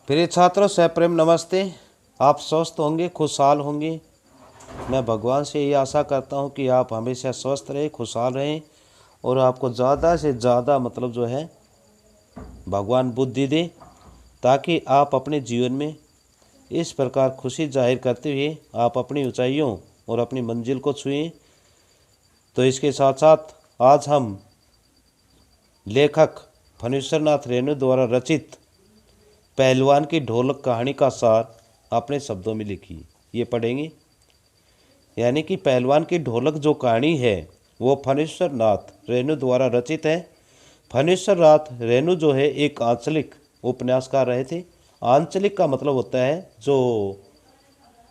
प्रिय छात्रों, सप्रेम नमस्ते। आप स्वस्थ होंगे, खुशहाल होंगे। मैं भगवान से ये आशा करता हूँ कि आप हमेशा स्वस्थ रहें, खुशहाल रहें और आपको ज़्यादा से ज़्यादा भगवान बुद्धि दे, ताकि आप अपने जीवन में इस प्रकार खुशी जाहिर करते हुए आप अपनी ऊंचाइयों और अपनी मंजिल को छुएं। तो इसके साथ साथ आज हम लेखक फणीश्वरनाथ रेणु द्वारा रचित पहलवान की ढोलक कहानी का सार अपने शब्दों में लिखी ये पढ़ेंगे। यानी कि पहलवान की ढोलक जो कहानी है वो फणीश्वरनाथ रेणु द्वारा रचित है। फणीश्वरनाथ रेणु जो है एक आंचलिक उपन्यासकार रहे थे। आंचलिक का मतलब होता है जो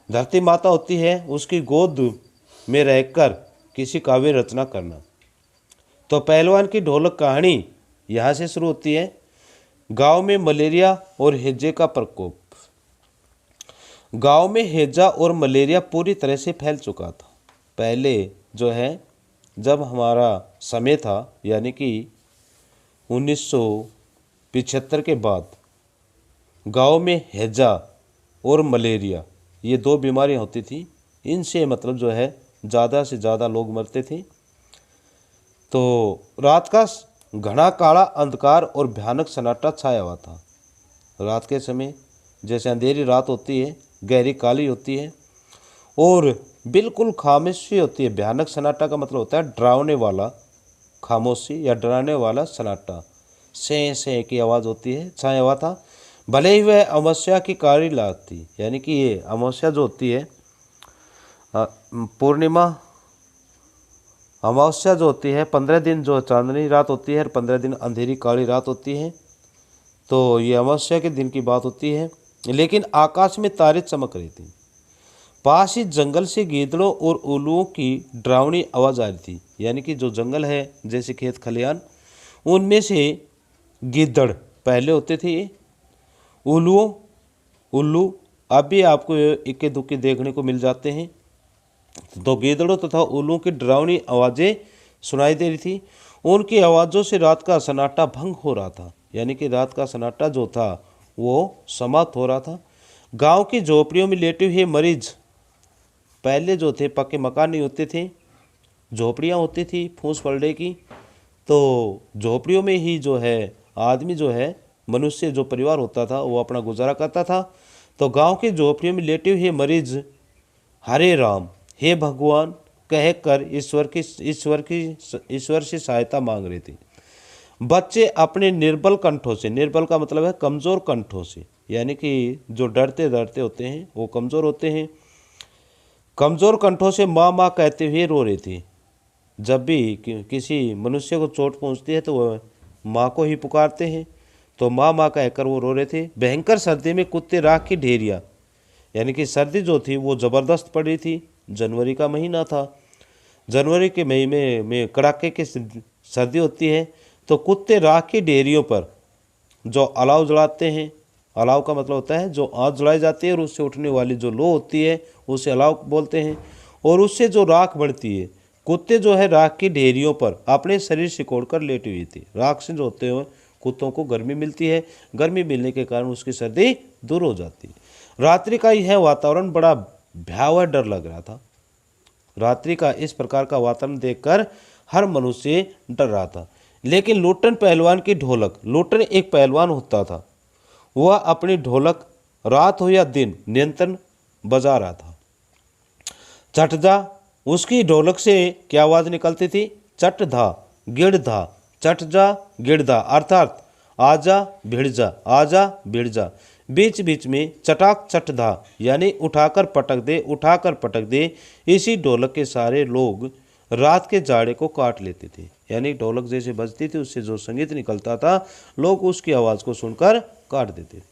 धरती माता होती है उसकी गोद में रहकर किसी काव्य रचना करना। तो पहलवान की ढोलक कहानी यहाँ से शुरू होती है। गांव में मलेरिया और हैजे का प्रकोप। गांव में हैजा और मलेरिया पूरी तरह से फैल चुका था। पहले जो है जब हमारा समय था, यानी कि 1975 के बाद गांव में हैजा और मलेरिया ये दो बीमारियां होती थी। इनसे जो है ज़्यादा से ज़्यादा लोग मरते थे। तो रात का घना काला अंधकार और भयानक सन्नाटा छाया हुआ था। रात के समय जैसे अंधेरी रात होती है, गहरी काली होती है और बिल्कुल खामोशी होती है। भयानक सन्नाटा का मतलब होता है डरावने वाला खामोशी या डराने वाला सन्नाटा। से की आवाज़ होती है, छाया हुआ था। भले ही वह अमावस्या की काली रात थी, यानी कि ये अमावस्या जो होती है, पूर्णिमा अमावस्या जो होती है, 15 दिन जो चांदनी रात होती है और 15 दिन अंधेरी काली रात होती है। तो ये अमावस्या के दिन की बात होती है। लेकिन आकाश में तारे चमक रही थी। पास ही जंगल से गीदड़ों और उल्लुओं की डरावनी आवाज़ आ रही थी। यानी कि जो जंगल है जैसे खेत खलिहान, उनमें से गीदड़ पहले होते थे। ये उल्लू अब भी आपको इक्के दुक्के देखने को मिल जाते हैं। तो गीदड़ों तथा उल्लुओं की डरावनी आवाज़ें सुनाई दे रही थी। उनकी आवाज़ों से रात का सन्नाटा भंग हो रहा था। यानी कि रात का सन्नाटा जो था वो समाप्त हो रहा था। गांव की झोपड़ियों में लेटे हुए मरीज, पहले जो थे पक्के मकान नहीं होते थे, झोपड़ियाँ होती थी फूस पलड़े की। तो झोपड़ियों में ही जो है आदमी जो है मनुष्य जो परिवार होता था वो अपना गुजारा करता था। तो गांव की झोपड़ियों में लेटे हुए मरीज हरे राम, हे भगवान कहकर ईश्वर से सहायता मांग रहे थे। बच्चे अपने निर्बल कंठों से, निर्बल का मतलब है कमज़ोर कंठों से, यानी कि जो डरते डरते होते हैं वो कमज़ोर होते हैं, कमज़ोर कंठों से माँ माँ कहते हुए रो रहे थे। जब भी किसी मनुष्य को चोट पहुँचती है तो वह माँ को ही पुकारते हैं। तो माँ माँ कहकर वो रो रहे थे। भयंकर सर्दी में कुत्ते राख की ढेरिया, यानी कि सर्दी जो थी वो ज़बरदस्त पड़ रही थी। जनवरी का महीना था। जनवरी के महीने में कड़ाके की सर्दी होती है। तो कुत्ते राख की डेयरियों पर जो अलाव जलाते हैं, अलाव का मतलब होता है जो आँच जलाई जाती है और उससे उठने वाली जो लो होती है उसे अलाव बोलते हैं, और उससे जो राख बढ़ती है, कुत्ते जो है राख की ढेरियों पर अपने शरीर सिकोड़ कर लेटे हुए थे। राख से जो होते हैं कुत्तों को गर्मी मिलती है, गर्मी मिलने के कारण उसकी सर्दी दूर हो जाती है। रात्रि का यह वातावरण बड़ा भयावह डर लग रहा था। रात्रि का इस प्रकार का वातावरण देखकर हर मनुष्य डर रहा था। लेकिन लुट्टन पहलवान की ढोलक, लुट्टन एक पहलवान होता था, वह अपनी ढोलक रात हो या दिन नियंत्रण बजा रहा था। चटधा, उसकी ढोलक से क्या आवाज़ निकलती थी? चटधा गिड़धा, चटजा गिड़धा, अर्थात आजा भिड़ जा, आजा भिड़ जा। बीच बीच में चटाक चटधा, यानी उठाकर पटक दे, उठाकर पटक दे। इसी ढोलक के सारे लोग रात के जाड़े को काट लेते थे। यानी ढोलक जैसे बजती थी उससे जो संगीत निकलता था लोग उसकी आवाज़ को सुनकर काट देते थे।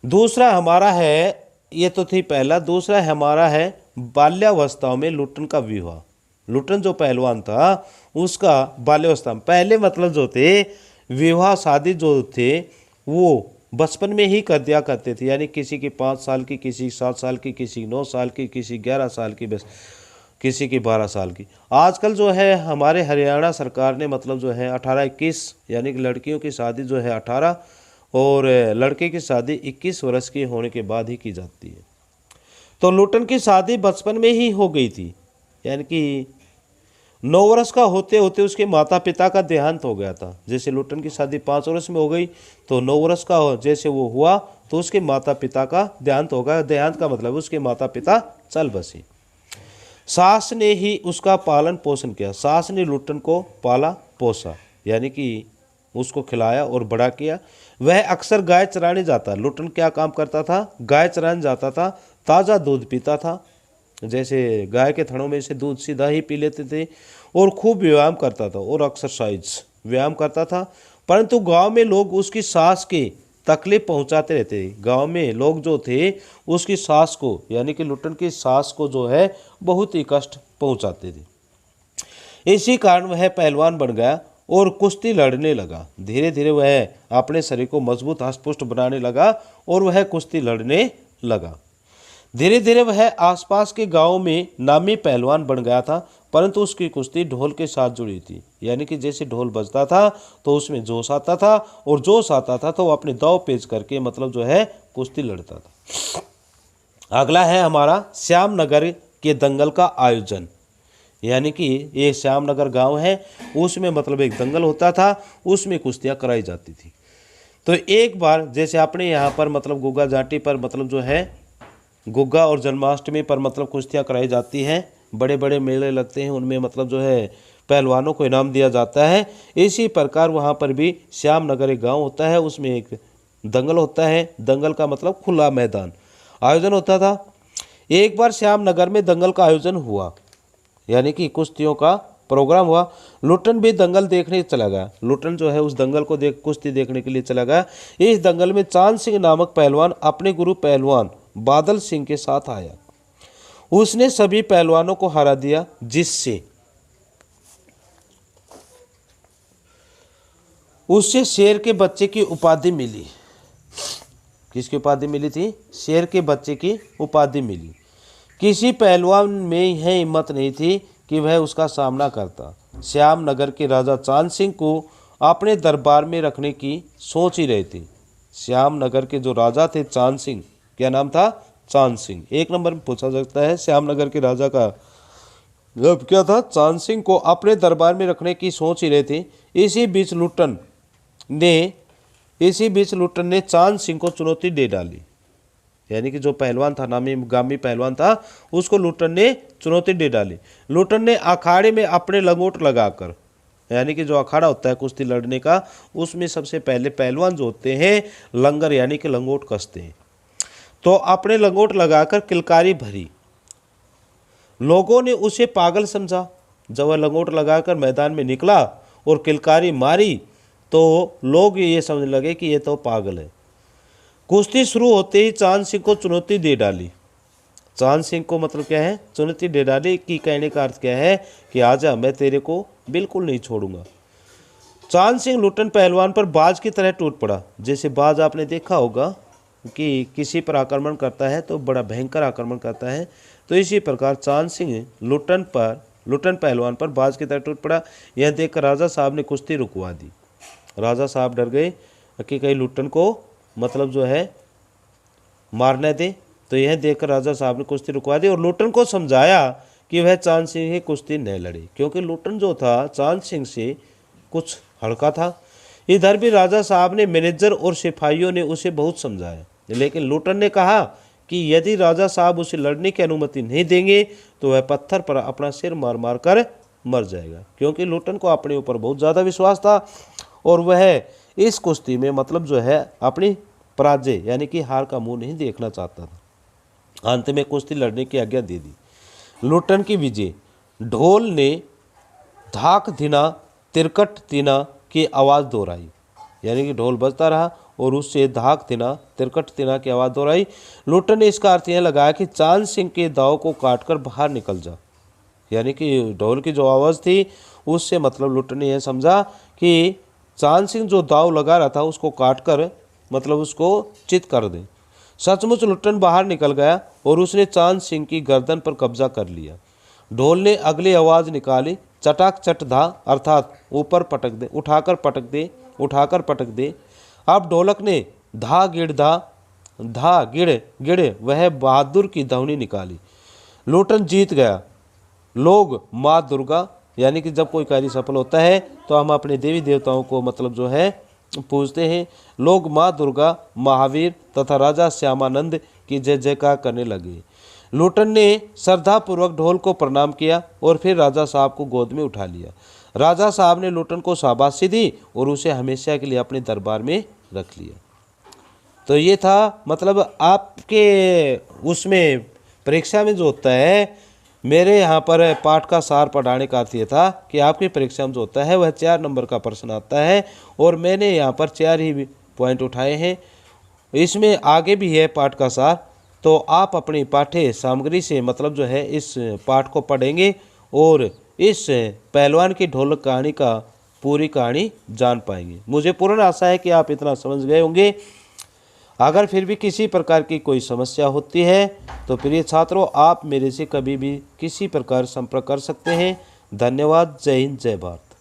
दूसरा हमारा है, ये तो थी पहला। दूसरा हमारा है बाल्यावस्था में लुट्टन का विवाह। लुट्टन जो पहलवान था उसका बाल्यावस्था में, पहले जो थे विवाह शादी जो थे वो बचपन में ही कर दिया करते थे। यानी किसी की 5 साल की, किसी 7 साल की, किसी 9 साल की, किसी 11 साल की, बस किसी की 12 साल की। आजकल जो है हमारे हरियाणा सरकार ने जो है 18-21, यानी कि लड़कियों की शादी जो है 18 और लड़के की शादी 21 वर्ष की होने के बाद ही की जाती है। तो लुट्टन की शादी बचपन में ही हो गई थी, यानी कि 9 वर्ष का होते होते उसके माता पिता का देहांत हो गया था। जैसे लुट्टन की शादी 5 वर्ष में हो गई, तो 9 वर्ष का जैसे वो हुआ तो उसके माता पिता का देहांत हो गया। देहांत का मतलब उसके माता पिता चल बसे। सास ने ही उसका पालन पोषण किया। सास ने लुट्टन को पाला पोसा, यानी कि उसको खिलाया और बड़ा किया। वह अक्सर गाय चराने जाता। लुट्टन क्या काम करता था? गाय चराने जाता था, ताज़ा दूध पीता था। जैसे गाय के थनों में से दूध सीधा ही पी लेते थे, और खूब व्यायाम करता था और एक्सरसाइज व्यायाम करता था। परंतु गांव में लोग उसकी सास के तकलीफ पहुंचाते रहते। गांव में लोग जो थे उसकी सास को, यानी कि लुट्टन की सास को जो है बहुत ही कष्ट पहुंचाते थे। इसी कारण वह पहलवान बन गया और कुश्ती लड़ने लगा। धीरे धीरे वह अपने शरीर को मजबूत हष्टपुष्ट बनाने लगा और वह कुश्ती लड़ने लगा। धीरे धीरे वह आसपास के गांव में नामी पहलवान बन गया था। परंतु उसकी कुश्ती ढोल के साथ जुड़ी थी, यानी कि जैसे ढोल बजता था तो उसमें जोश आता था, और जोश आता था तो वो अपने दांव पेच करके मतलब जो है कुश्ती लड़ता था। अगला है हमारा श्यामनगर के दंगल का आयोजन। यानी कि ये श्यामनगर गांव है, उसमें मतलब एक दंगल होता था, उसमें कुश्तियाँ कराई जाती थी। तो एक बार जैसे अपने यहाँ पर मतलब गुग्गा जाटी पर मतलब जो है गुग्गा और जन्माष्टमी पर मतलब कुश्तियाँ कराई जाती हैं। बड़े बड़े मेले लगते हैं, उनमें मतलब जो है पहलवानों को इनाम दिया जाता है। इसी प्रकार वहाँ पर भी श्यामनगर एक गांव होता है, उसमें एक दंगल होता है। दंगल का मतलब खुला मैदान आयोजन होता था। एक बार श्यामनगर में दंगल का आयोजन हुआ, यानी कि कुश्तियों का प्रोग्राम हुआ। लुट्टन भी दंगल देखने चला गया। लुट्टन जो है उस दंगल को कुश्ती देखने के लिए चला गया। इस दंगल में चांद सिंह नामक पहलवान अपने गुरु पहलवान बादल सिंह के साथ आया। उसने सभी पहलवानों को हरा दिया, जिससे उससे शेर के बच्चे की उपाधि मिली। किसकी उपाधि मिली थी? शेर के बच्चे की उपाधि मिली। किसी पहलवान में यह हिम्मत नहीं थी कि वह उसका सामना करता। श्यामनगर के राजा चांद सिंह को अपने दरबार में रखने की सोच ही रहे थे। श्यामनगर के जो राजा थे चांद सिंह, क्या नाम था? चांद सिंह। एक नंबर में पूछा सकता है श्यामनगर के राजा का जब क्या था? चांद सिंह को अपने दरबार में रखने की सोच ही रहे थे। इसी बीच लुट्टन ने चांद सिंह को चुनौती दे डाली, यानी कि जो पहलवान था, नामी गामी पहलवान था, उसको लुट्टन ने चुनौती दे डाली। लुट्टन ने अखाड़े में अपने लंगोट लगाकर, यानी कि जो अखाड़ा होता है कुश्ती लड़ने का, उसमें सबसे पहले पहलवान जो होते हैं लंगर यानी कि लंगोट कसते हैं, तो अपने लंगोट लगाकर किलकारी भरी। लोगों ने उसे पागल समझा। जब वह लंगोट लगाकर मैदान में निकला और किलकारी मारी तो लोग ये समझने लगे कि ये तो पागल है। कुश्ती शुरू होते ही चांद सिंह को चुनौती दे डाली। चांद सिंह को मतलब क्या है? चुनौती दे डाली। कि कहने का अर्थ क्या है कि आजा, मैं तेरे को बिल्कुल नहीं छोड़ूंगा। चांद सिंह लुट्टन पहलवान पर बाज की तरह टूट पड़ा। जैसे बाज आपने देखा होगा कि किसी पर आक्रमण करता है तो बड़ा भयंकर आक्रमण करता है, तो इसी प्रकार चांद सिंह लुट्टन पहलवान पर बाज की तरह टूट पड़ा। यह देखकर राजा साहब ने कुश्ती रुकवा दी। राजा साहब डर गए कि कहीं लुट्टन को मतलब जो है मारने दे, तो यह देखकर राजा साहब ने कुश्ती रुकवा दी और लुट्टन को समझाया कि वह चांद सिंह की कुश्ती न लड़े, क्योंकि लुट्टन जो था चांद सिंह से कुछ हल्का था। इधर भी राजा साहब ने मैनेजर और सिपाहियों ने उसे बहुत समझाया, लेकिन लुट्टन ने कहा कि यदि राजा साहब उसे लड़ने की अनुमति नहीं देंगे तो वह पत्थर पर अपना सिर मार मार कर मर जाएगा, क्योंकि लुट्टन को अपने ऊपर बहुत ज़्यादा विश्वास था और वह इस कुश्ती में मतलब जो है अपनी पराजय यानी कि हार का मुंह नहीं देखना चाहता था। अंत में कुश्ती लड़ने की आज्ञा दे दी। लुट्टन की विजय। ढोल ने धाक धिना तिरकट तिना की आवाज़ दोहराई, यानी कि ढोल बजता रहा और उससे धाक तिना तिरकट तिना की आवाज़ दोहराई। लुट्टन ने इसका अर्थ यह लगाया कि चांद सिंह के दाव को काटकर बाहर निकल जा, यानी कि ढोल की जो आवाज़ थी उससे मतलब लुट्टन ने यह समझा कि चांद सिंह जो दाव लगा रहा था उसको काटकर मतलब उसको चित कर दे। सचमुच लुट्टन बाहर निकल गया और उसने चांद सिंह की गर्दन पर कब्जा कर लिया। ढोल ने अगली आवाज़ निकाली, चटाक चट धा, अर्थात ऊपर पटक दे, उठाकर पटक दे, उठाकर पटक दे। अब ढोलक ने धा गिड़ गिड़ वह बहादुर की ध्वनि निकाली। लूटन जीत गया। लोग माँ दुर्गा, यानी कि जब कोई कार्य सफल होता है तो हम अपने देवी देवताओं को मतलब जो है पूजते हैं। लोग माँ दुर्गा, महावीर तथा राजा श्यामानंद की जय जयकार करने लगे। लूटन ने श्रद्धापूर्वक ढोल को प्रणाम किया और फिर राजा साहब को गोद में उठा लिया। राजा साहब ने लूटन को शाबाशी दी और उसे हमेशा के लिए अपने दरबार में रख लिया। तो ये था मतलब आपके उसमें परीक्षा में जो होता है, मेरे यहाँ पर पाठ का सार पढ़ाने का अर्थ ये था कि आपकी परीक्षा में जो होता है वह 4 नंबर का प्रश्न आता है और मैंने यहाँ पर 4 ही पॉइंट उठाए हैं। इसमें आगे भी है पाठ का सार, तो आप अपनी पाठ्य सामग्री से मतलब जो है इस पाठ को पढ़ेंगे और इस पहलवान की ढोलक कहानी का पूरी कहानी जान पाएंगे। मुझे पूर्ण आशा है कि आप इतना समझ गए होंगे। अगर फिर भी किसी प्रकार की कोई समस्या होती है तो प्रिय छात्रों, आप मेरे से कभी भी किसी प्रकार संपर्क कर सकते हैं। धन्यवाद। जय हिंद, जय भारत।